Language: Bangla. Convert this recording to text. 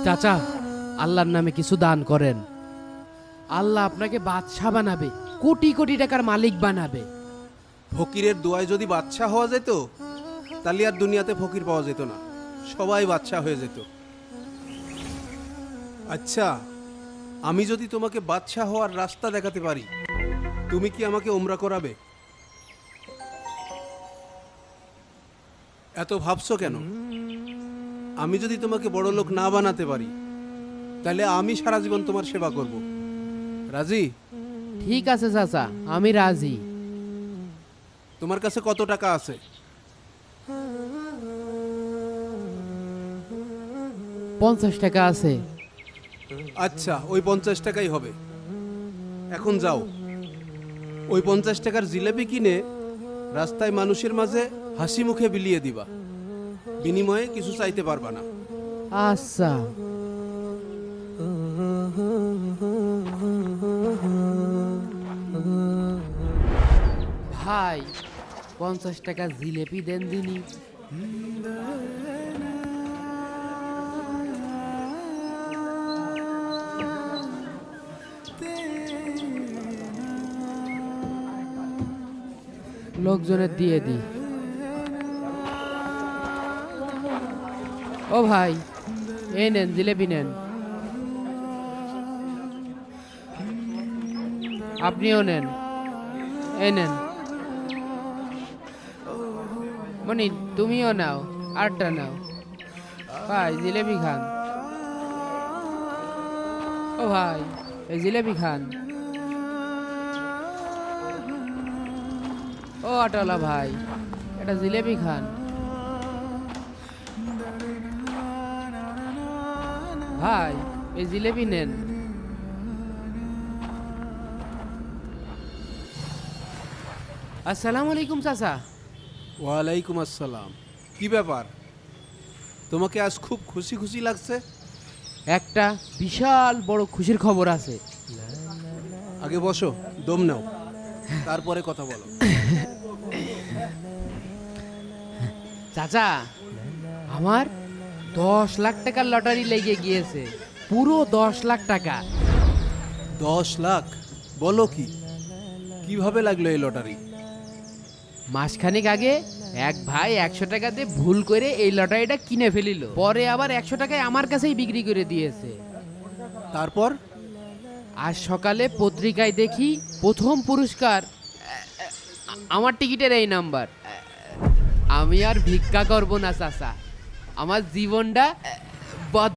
চাচা, আল্লাহর নামে কিছু দান করেন। আল্লাহ আপনাকে বাদশাহ বানাবে, কোটি কোটি টাকার মালিক বানাবে। ফকিরের দোয়ায় যদি বাদশা হওয়া যেত তাহলে আর দুনিয়াতে ফকির পাওয়া যেত না, সবাই বাদশা হয়ে যেত। আচ্ছা, আমি যদি তোমাকে বাদশা হওয়ার রাস্তা দেখাতে পারি, তুমি কি আমাকে ওমরা করাবে? এত ভাবছো কেন? আমি যদি তোমাকে বড় লোক না বানাতে পারি তাহলে আমি সারা জীবন তোমার সেবা করব। রাজি? ঠিক আছে চাচা, আমি রাজি। তোমার কাছে কত টাকা আছে? 50 টাকা আছে। আচ্ছা, ওই 50 টাকাই হবে। এখন যাও, ওই 50 টাকার জিলেপি কিনে রাস্তায় মানুষের মাঝে হাসি মুখে বিলিয়ে দিবা, বিনিময়ে কিছু চাইতে পারবা না। আচ্ছা। ভাই, 50 টাকা জিলেপি দেন দিনি। লোকজনের দিয়ে দি। ও ভাই, এই নেন জিলেপি নেন। আপনিও নেন, এই নেন। মনি, তুমিও নাও, আরটা নাও। ভাই জিলেপি খান। ও ভাই, এই জিলেপি খান। ও অটোলা ভাই, এটা জিলেপি খান। ভাই, এই জিলেপি নেন। আসসালামু আলাইকুম চাচা। ওয়ালাইকুম আসসালাম। কি ব্যাপার, তোমাকে আজ খুব খুশি খুশি লাগছে? একটা বিশাল বড় খুশির খবর আছে। আগে বসো, দম নাও, তারপরে কথা বলো। চাচা, আমার 10 লাখ টাকার লটারি লেগে গিয়েছে, পুরো 10 লাখ টাকা। 10 লাখ? বলো কি, কিভাবে লাগলো এই লটারি? মাসখানেক আগে এক ভাই 100 টাকা দিয়ে ভুল করে এই লটারিটা কিনে ফেলিল, পরে আবার 100 টাকায় আমার কাছেই বিক্রি করে দিয়েছে। তারপর? আজ সকালে পত্রিকায় দেখি প্রথম পুরস্কার আমার টিকিটের এই নাম্বার। আমি আর ভিক্ষা করব না চাচা, আমার জীবনটা